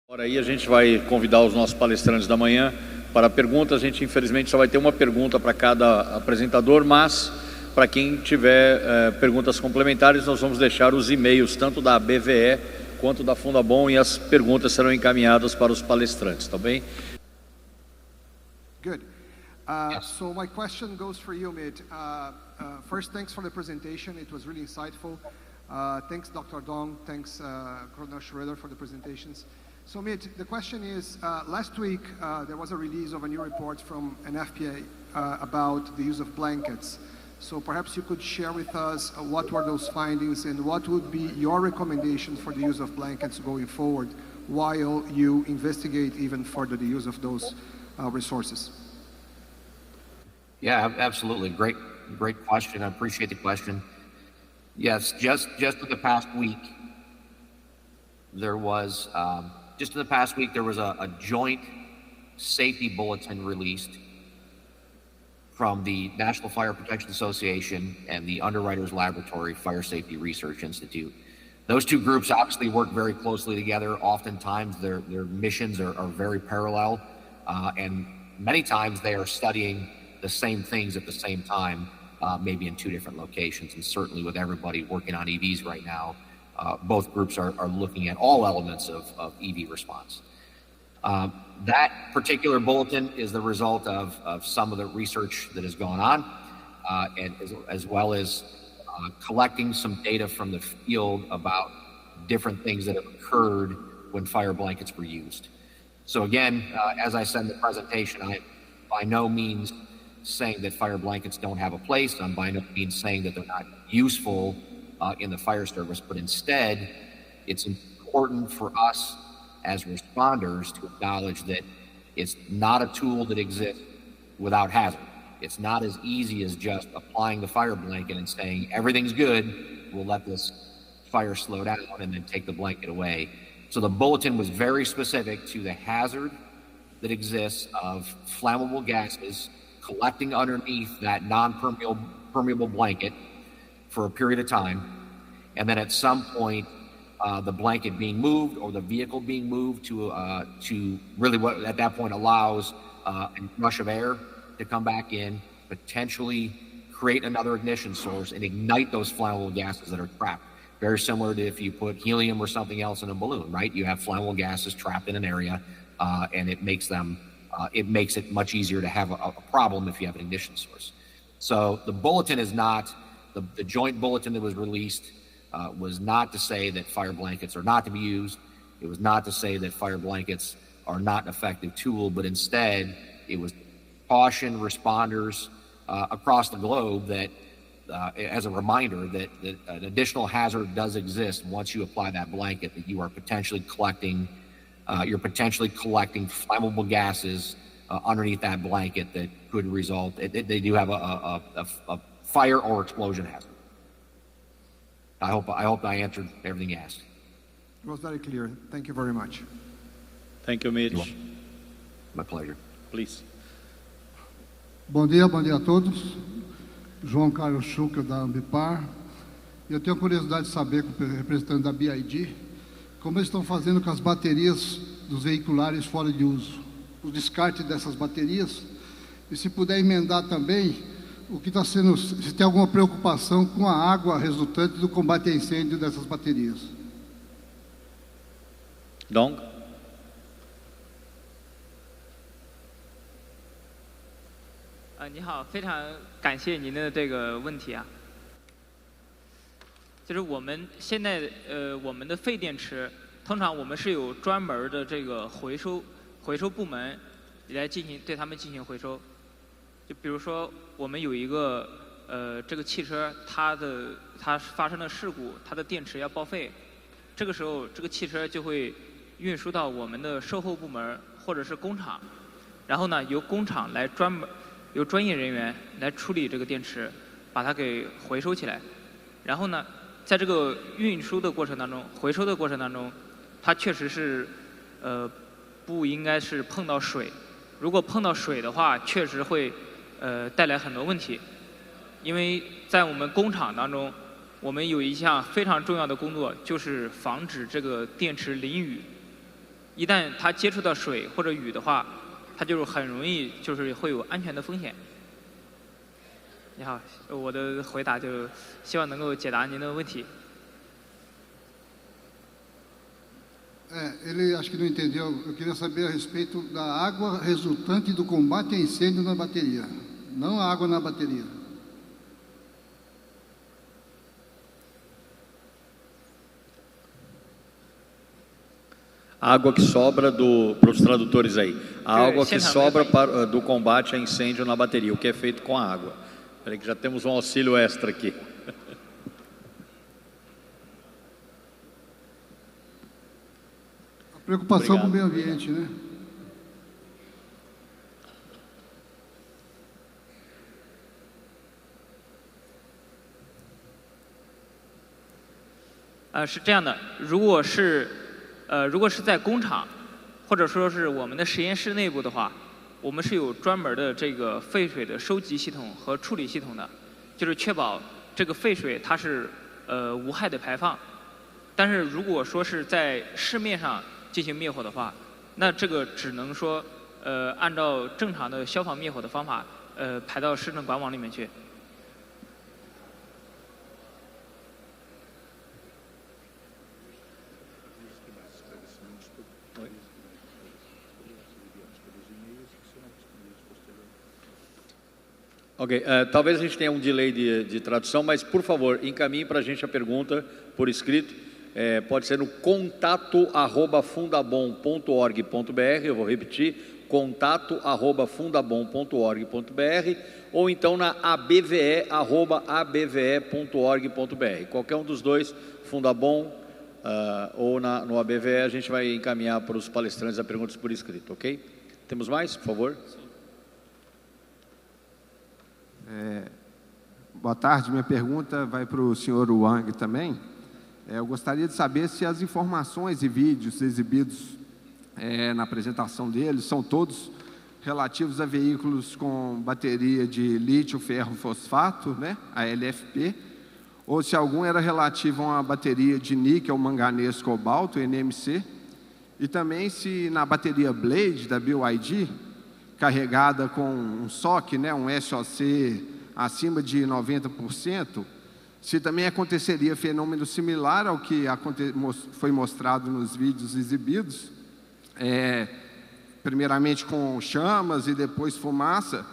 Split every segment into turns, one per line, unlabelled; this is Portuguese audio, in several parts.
Agora aí a gente vai convidar os nossos palestrantes da manhã para perguntas. A gente infelizmente só vai ter uma pergunta para cada apresentador, mas para quem tiver perguntas complementares, nós vamos deixar os e-mails tanto da BVE quanto da Fundabom e as perguntas serão encaminhadas para os palestrantes, tá bem?
Good. So my question goes for you, Amit. First, thanks for the presentation. It was really insightful. Thanks, Dr. Dong. Thanks, Colonel Schroeder, for the presentations. So, Amit, the question is, last week there was a release of a new report from an FPA about the use of blankets. So perhaps you could share with us what were those findings and what would be your recommendation for the use of blankets going forward while you investigate even further the use of those resources.
Yeah, absolutely. Great question. I appreciate the question. Yes, just in the past week, there was a joint safety bulletin released from the National Fire Protection Association and the Underwriters Laboratory Fire Safety Research Institute. Those two groups obviously work very closely together. Oftentimes their missions are very parallel, and many times they are studying the same things at the same time, maybe in two different locations. And certainly with everybody working on EVs right now, both groups are looking at all elements of EV response. That particular bulletin is the result of some of the research that has gone on, and as well as collecting some data from the field about different things that have occurred when fire blankets were used. So again, as I said in the presentation, I am by no means saying that fire blankets don't have a place. I'm by no means saying that they're not useful in the fire service, but instead, it's important for us as responders to acknowledge that it's not a tool that exists without hazard. It's not as easy as just applying the fire blanket and saying, everything's good, we'll let this fire slow down and then take the blanket away. So the bulletin was very specific to the hazard that exists of flammable gases collecting underneath that non-permeable blanket for a period of time, and then at some point the blanket being moved or the vehicle being moved to really what at that point allows a rush of air to come back in, potentially create another ignition source and ignite those flammable gases that are trapped. Very similar to if you put helium or something else in a balloon, right? You have flammable gases trapped in an area, and it makes it much easier to have a problem if you have an ignition source. So the bulletin is not, the joint bulletin that was released was not to say that fire blankets are not to be used. It was not to say that fire blankets are not an effective tool, but instead it was caution responders across the globe that as a reminder that an additional hazard does exist once you apply that blanket, that you are potentially collecting flammable gases underneath that blanket that could result, they do have a fire or explosion hazard. I hope I answered everything you asked.
It was very clear. Thank you very much.
Thank you, Mitch.
My pleasure.
Please.
Bom dia a todos. João Carlos Schucker, da Ambipar. Eu tenho curiosidade de saber, com o representante da BID, como eles estão fazendo com as baterias dos veiculares fora de uso, o descarte dessas baterias, e se puder emendar também o que está sendo, se tem alguma preocupação com a água resultante do combate a incêndio dessas baterias.
Dong?
你好，非常感谢您的这个问题啊。就是我们现在我们的废电池，通常我们是有专门的这个回收部门来对它们进行回收。就比如说我们有一个这个汽车它发生了事故，它的电池要报废，这个时候这个汽车就会运输到我们的售后部门或者是工厂，然后呢由工厂来由专业人员来处理这个电池，把它给回收起来。然后呢，在这个运输的过程当中、回收的过程当中，它确实是不应该是碰到水。如果碰到水的话，确实会带来很多问题。因为在我们工厂当中，我们有一项非常重要的工作，就是防止这个电池淋雨。一旦它接触到水或者雨的话，它就是很容易就是会有安全的风险。你好，我的回答就希望能够解答您的问题。
Ele acho que não entendeu. Eu queria saber a respeito da água resultante do combate a incêndio na bateria, não a água na bateria.
A água que sobra para os tradutores aí. A água que sobra do combate a incêndio na bateria, o que é feito com a água. Espera que já temos um auxílio extra aqui.
A preocupação com o meio ambiente, né?
是这样的，如果是在工厂，或者说是我们的实验室内部的话，我们是有专门的这个废水的收集系统和处理系统的，就是确保这个废水它是无害的排放。但是如果说是在市面上进行灭火的话，那这个只能说按照正常的消防灭火的方法排到市政管网里面去。
Ok, talvez a gente tenha um delay de tradução, mas por favor, encaminhe para a gente a pergunta por escrito. Pode ser no contato@fundabom.org.br, eu vou repetir, contato@fundabom.org.br, ou então na abve@abve.org.br. Qualquer um dos dois, Fundabom ou no ABVE, a gente vai encaminhar para os palestrantes as perguntas por escrito, ok? Temos mais, por favor?
Boa tarde, minha pergunta vai para o senhor Wang também. Eu gostaria de saber se as informações e vídeos exibidos na apresentação dele são todos relativos a veículos com bateria de lítio ferro fosfato, né, a LFP, ou se algum era relativo a uma bateria de níquel manganês cobalto, NMC, e também se na bateria Blade da BYD, carregada com um SOC, né, um SOC acima de 90%, se também aconteceria fenômeno similar ao que foi mostrado nos vídeos exibidos, primeiramente com chamas e depois fumaça,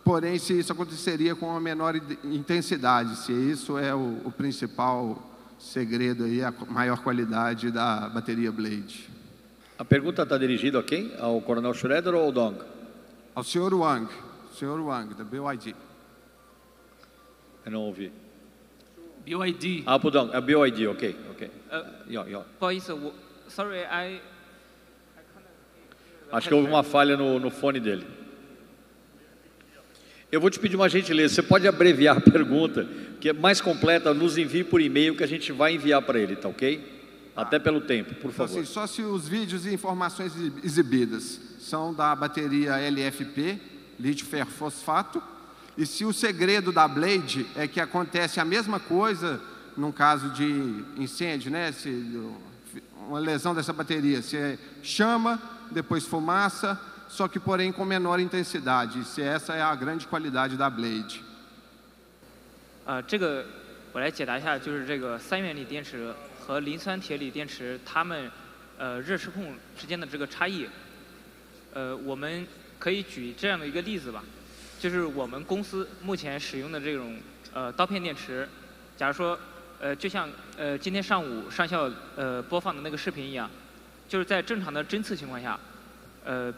porém se isso aconteceria com uma menor intensidade, se isso é o principal segredo aí, a maior qualidade da bateria Blade.
A pergunta está dirigida a quem? Ao Coronel Schroeder ou ao Dong?
Ao senhor Wang, da BYD.
Eu não ouvi.
BYD.
Ah, perdão, a BYD, ok.
Sorry,
Acho que houve uma falha no fone dele. Eu vou te pedir uma gentileza, você pode abreviar a pergunta, que é mais completa, nos envie por e-mail que a gente vai enviar para ele, tá ok? Até pelo tempo, por favor.
Então, assim, só se os vídeos e informações exibidas são da bateria LFP, lítio ferro fosfato, e se o segredo da Blade é que acontece a mesma coisa num caso de incêndio, né? Se uma lesão dessa bateria, se chama, depois fumaça, só que porém com menor intensidade, se essa é a grande qualidade da Blade.
这个我来解答一下，就是这个3元锂电池和磷酸铁锂电池它们热失控之间的这个差异。我们可以举这样的一个例子吧，就是我们公司目前使用的这种刀片电池，假如说就像今天上午上校播放的那个视频一样，就是在正常的侦测情况下，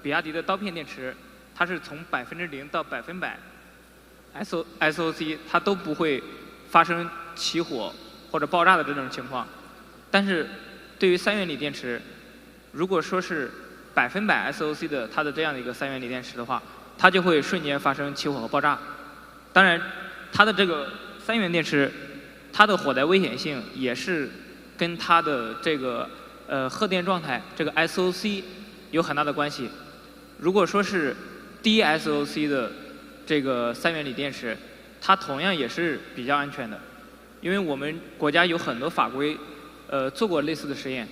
比亚迪的刀片电池它是从0%到100%。 SOC 它都不会发生起火或者爆炸的这种情况，但是对于3元锂电池，如果说是100% SOC 的它的这样的一个3元锂电池的话，它就会瞬间发生起火和爆炸。当然，它的这个3元电池，它的火灾危险性也是跟它的这个荷电状态这个 SOC 有很大的关系。如果说是低 SOC 的 这个3元锂电池，它同样也是比较安全的，因为我们国家有很多法规，做过类似的实验，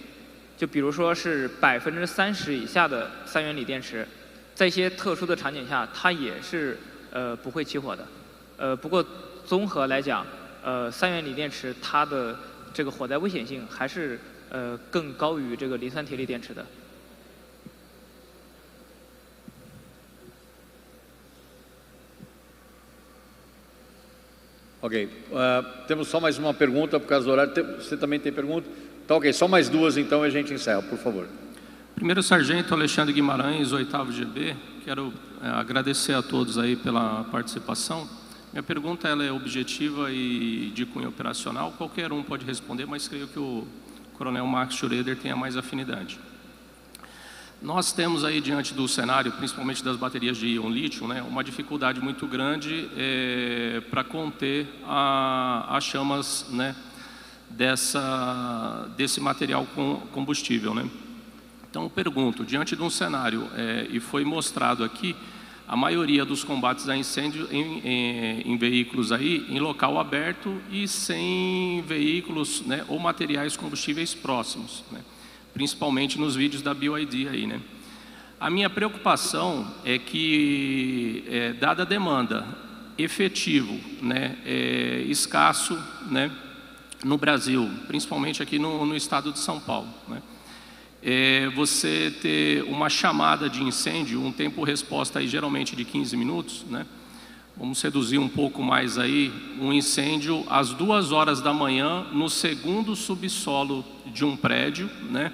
就比如说是30%以下的3元锂电池，在一些特殊的场景下，它也是不会起火的。不过综合来讲，3元锂电池它的这个火灾危险性还是更高于这个磷酸铁锂电池的。
Ok, temos só mais uma pergunta por causa do horário. Você também tem pergunta? Tá ok, só mais duas então e a gente encerra, por favor.
Primeiro Sargento Alexandre Guimarães, 8º GB. Quero agradecer a todos aí pela participação. Minha pergunta ela é objetiva e de cunho operacional. Qualquer um pode responder, mas creio que o Coronel Max Schroeder tenha mais afinidade. Nós temos aí diante do cenário, principalmente das baterias de íon lítio, né, uma dificuldade muito grande para conter as chamas, né, desse material combustível, né? Então, pergunto, diante de um cenário, e foi mostrado aqui, a maioria dos combates a incêndio em veículos aí, em local aberto e sem veículos, né, ou materiais combustíveis próximos, né? Principalmente nos vídeos da BYD aí, né? A minha preocupação é que, dada a demanda, efetivo, né, escasso, né, no Brasil, principalmente aqui no estado de São Paulo, né? Você ter uma chamada de incêndio, um tempo-resposta aí geralmente de 15 minutos, né? Vamos reduzir um pouco mais aí, um incêndio às 2 horas da manhã no 2º subsolo de um prédio, né?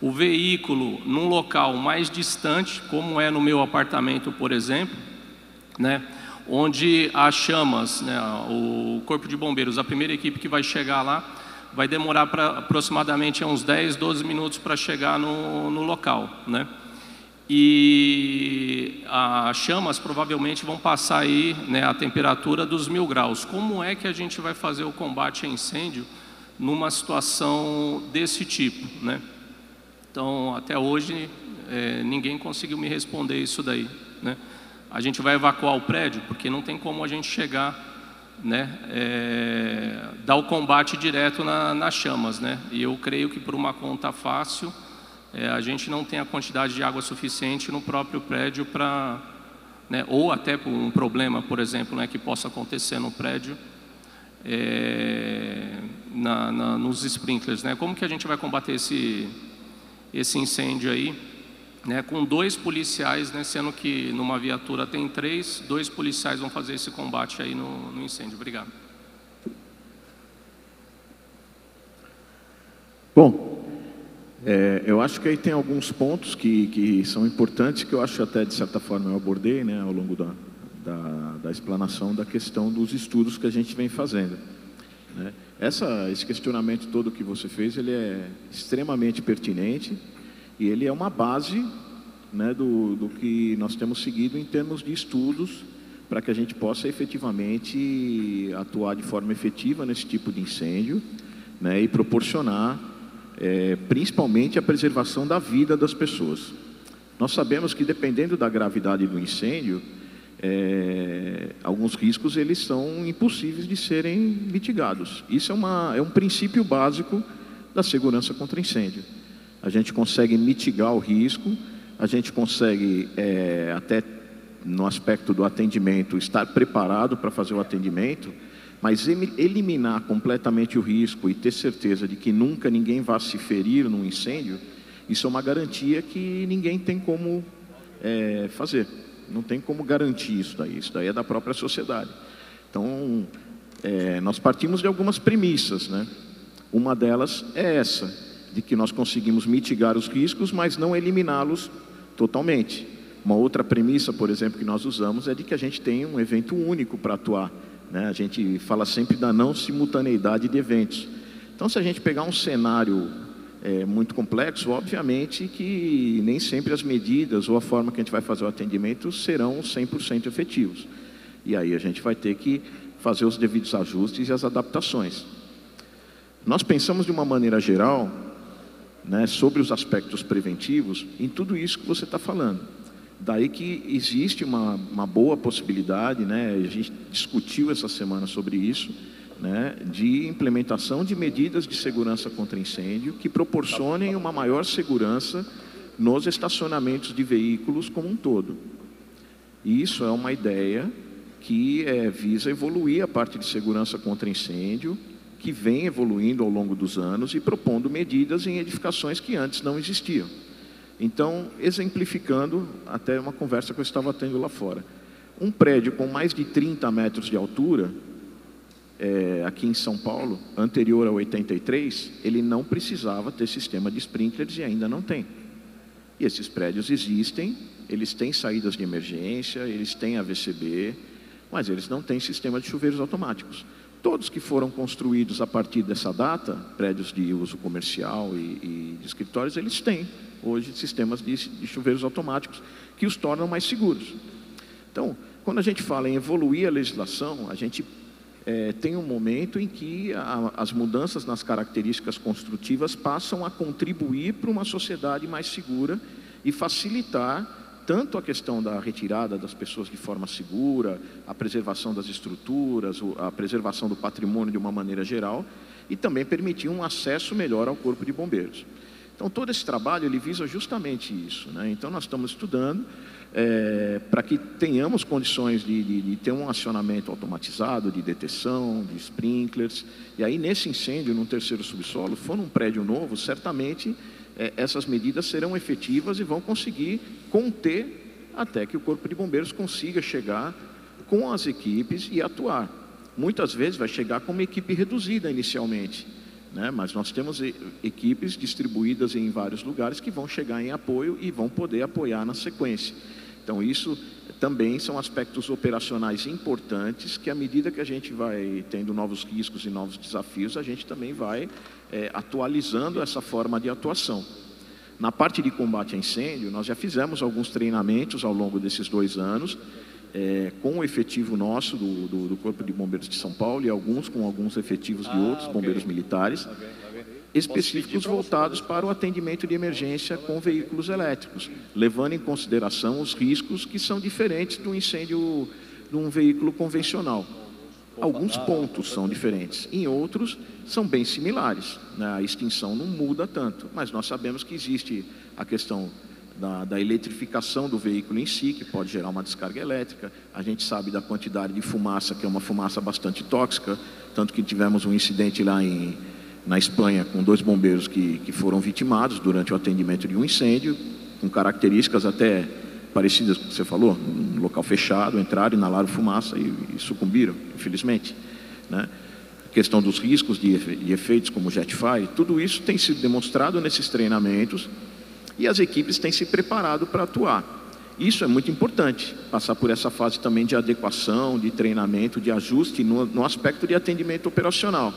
O veículo num local mais distante, como é no meu apartamento, por exemplo, né? Onde as chamas, né? O Corpo de Bombeiros, a primeira equipe que vai chegar lá, vai demorar aproximadamente uns 10, 12 minutos para chegar no local, né? E as chamas provavelmente vão passar aí, né, a temperatura dos 1000 graus. Como é que a gente vai fazer o combate a incêndio numa situação desse tipo, né? Então, até hoje, ninguém conseguiu me responder isso daí, né? A gente vai evacuar o prédio, porque não tem como a gente chegar, né, dar o combate direto nas chamas, né? E eu creio que por uma conta fácil, a gente não tem a quantidade de água suficiente no próprio prédio para, né, ou até por um problema, por exemplo, né, que possa acontecer no prédio, nos sprinklers, né? Como que a gente vai combater esse incêndio aí, né, com 2 policiais, né, sendo que numa viatura tem 3, 2 policiais vão fazer esse combate aí no incêndio. Obrigado.
Bom, eu acho que aí tem alguns pontos que são importantes, que eu acho até de certa forma eu abordei, né, ao longo da explanação da questão dos estudos que a gente vem fazendo, né? Esse questionamento todo que você fez, ele é extremamente pertinente e ele é uma base, né, do que nós temos seguido em termos de estudos para que a gente possa efetivamente atuar de forma efetiva nesse tipo de incêndio, né, e proporcionar principalmente a preservação da vida das pessoas. Nós sabemos que dependendo da gravidade do incêndio, alguns riscos eles são impossíveis de serem mitigados. Isso é um princípio básico da segurança contra incêndio. A gente consegue mitigar o risco, a gente consegue até no aspecto do atendimento estar preparado para fazer o atendimento, mas eliminar completamente o risco e ter certeza de que nunca ninguém vai se ferir num incêndio, isso é uma garantia que ninguém tem como fazer. Não tem como garantir isso daí é da própria sociedade. Então, nós partimos de algumas premissas, né? Uma delas é essa, de que nós conseguimos mitigar os riscos, mas não eliminá-los totalmente. Uma outra premissa, por exemplo, que nós usamos é de que a gente tem um evento único para atuar, né? A gente fala sempre da não simultaneidade de eventos. Então, se a gente pegar um cenário muito complexo, obviamente que nem sempre as medidas ou a forma que a gente vai fazer o atendimento serão 100% efetivos. E aí a gente vai ter que fazer os devidos ajustes e as adaptações. Nós pensamos de uma maneira geral, né, sobre os aspectos preventivos em tudo isso que você está falando. Daí que existe uma boa possibilidade, né, a gente discutiu essa semana sobre isso, né, de implementação de medidas de segurança contra incêndio que proporcionem uma maior segurança nos estacionamentos de veículos como um todo. E isso é uma ideia que visa evoluir a parte de segurança contra incêndio, que vem evoluindo ao longo dos anos e propondo medidas em edificações que antes não existiam. Então, exemplificando até uma conversa que eu estava tendo lá fora. Um prédio com mais de 30 metros de altura, aqui em São Paulo, anterior a 83, ele não precisava ter sistema de sprinklers e ainda não tem. E esses prédios existem, eles têm saídas de emergência, eles têm AVCB, mas eles não têm sistema de chuveiros automáticos. Todos que foram construídos a partir dessa data, prédios de uso comercial e de escritórios, eles têm hoje sistemas de chuveiros automáticos que os tornam mais seguros. Então, quando a gente fala em evoluir a legislação, a gente tem um momento em que as mudanças nas características construtivas passam a contribuir para uma sociedade mais segura e facilitar tanto a questão da retirada das pessoas de forma segura, a preservação das estruturas, a preservação do patrimônio de uma maneira geral, e também permitir um acesso melhor ao Corpo de Bombeiros. Então, todo esse trabalho ele visa justamente isso, né? Então, nós estamos estudando para que tenhamos condições de ter um acionamento automatizado, de detecção, de sprinklers. E aí, nesse incêndio, no terceiro subsolo, for num prédio novo, certamente essas medidas serão efetivas e vão conseguir conter até que o Corpo de Bombeiros consiga chegar com as equipes e atuar. Muitas vezes vai chegar com uma equipe reduzida inicialmente, né? Mas nós temos equipes distribuídas em vários lugares que vão chegar em apoio e vão poder apoiar na sequência. Então, isso também são aspectos operacionais importantes que, à medida que a gente vai tendo novos riscos e novos desafios, a gente também vai atualizando essa forma de atuação. Na parte de combate a incêndio, nós já fizemos alguns treinamentos ao longo desses 2 anos, com o efetivo nosso do Corpo de Bombeiros de São Paulo e alguns com alguns efetivos de outros bombeiros militares, específicos voltados para o atendimento de emergência com veículos elétricos, levando em consideração os riscos que são diferentes do incêndio de um veículo convencional. Alguns pontos são diferentes, em outros são bem similares, né? A extinção não muda tanto, mas nós sabemos que existe a questão da eletrificação do veículo em si, que pode gerar uma descarga elétrica. A gente sabe da quantidade de fumaça, que é uma fumaça bastante tóxica, tanto que tivemos um incidente lá na Espanha com 2 bombeiros que foram vitimados durante o atendimento de um incêndio, com características até parecidas com o que você falou, num local fechado, entraram, inalaram fumaça e sucumbiram, infelizmente, né? A questão dos riscos de efeitos como jet fire, tudo isso tem sido demonstrado nesses treinamentos e as equipes têm se preparado para atuar. Isso é muito importante, passar por essa fase também de adequação, de treinamento, de ajuste no aspecto de atendimento operacional,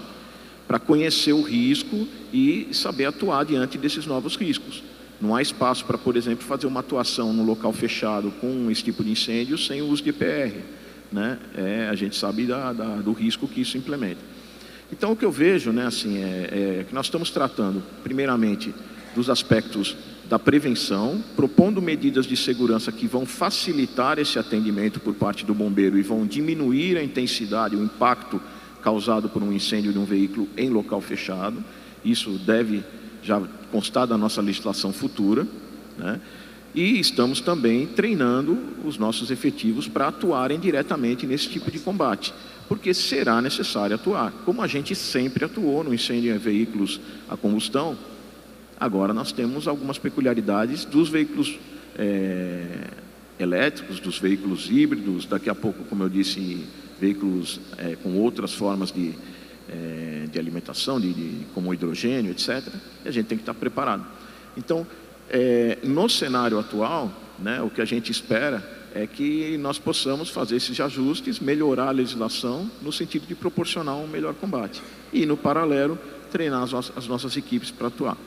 para conhecer o risco e saber atuar diante desses novos riscos. Não há espaço para, por exemplo, fazer uma atuação num local fechado com esse tipo de incêndio sem o uso de EPR, né? A gente sabe do risco que isso implementa. Então, o que eu vejo, né, assim, que nós estamos tratando, primeiramente, dos aspectos da prevenção, propondo medidas de segurança que vão facilitar esse atendimento por parte do bombeiro e vão diminuir a intensidade, o impacto causado por um incêndio de um veículo em local fechado. Isso deve já constar da nossa legislação futura, né? E estamos também treinando os nossos efetivos para atuarem diretamente nesse tipo de combate, porque será necessário atuar, como a gente sempre atuou no incêndio em veículos a combustão. Agora nós temos algumas peculiaridades dos veículos elétricos, dos veículos híbridos, daqui a pouco, como eu disse, veículos com outras formas de alimentação, como hidrogênio, etc. E a gente tem que estar preparado. Então, no cenário atual, né, o que a gente espera é que nós possamos fazer esses ajustes, melhorar a legislação no sentido de proporcionar um melhor combate. E, no paralelo, treinar as nossas equipes para atuar.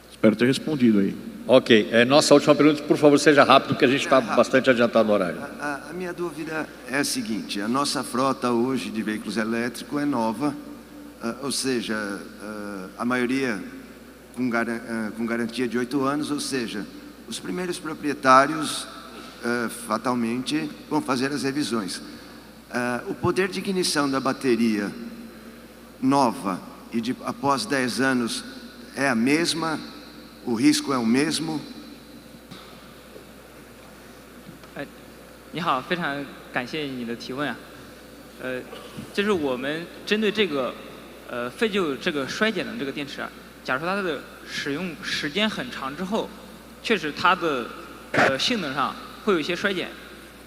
Espero ter respondido aí.
Ok. Nossa última pergunta, por favor, seja rápido, porque a gente está bastante adiantado no horário.
A minha dúvida é a seguinte: a nossa frota hoje de veículos elétricos é nova, ou seja, a maioria com garantia de 8 anos, ou seja, os primeiros proprietários fatalmente vão fazer as revisões. O poder de ignição da bateria nova e após 10 anos é a mesma? O risco é o mesmo?
你好，非常感谢你的提问啊。就是我们针对这个废旧这个衰减的这个电池啊，假如说它的使用时间很长之后，确实它的性能上会有一些衰减，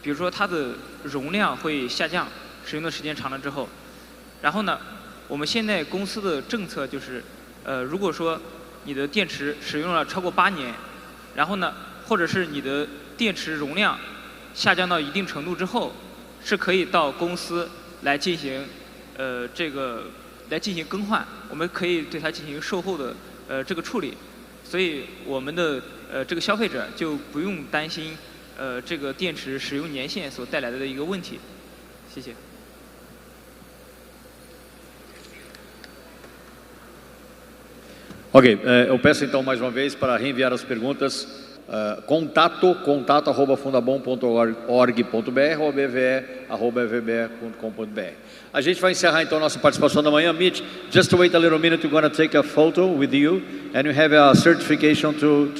比如说它的容量会下降，使用的时间长了之后。然后呢，我们现在公司的政策就是，如果说你的电池使用了超过8年，然后呢，或者是你的电池容量下降到一定程度之后，是可以到公司来进行来进行更换，我们可以对它进行售后的这个处理，所以我们的这个消费者就不用担心这个电池使用年限所带来的一个问题。谢谢。
Ok, eu peço então mais uma vez para reenviar as perguntas, contato@fundabom.org.br ou bve@vbe.com.br. A gente vai encerrar então nossa participação da manhã. Mitch, just to wait a little minute, we're going to take a photo with you and you have a certification to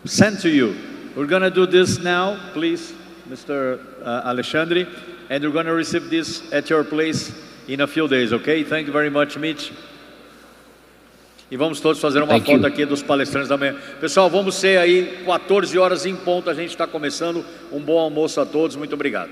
send to you. We're going to do this now, please, Mr. Alexandre, and you're going to receive this at your place in a few days, okay? Thank you very much, Mitch. E vamos todos fazer uma foto aqui dos palestrantes da manhã. Pessoal, vamos ser aí 14 horas em ponto, a gente está começando. Um bom almoço a todos, muito obrigado.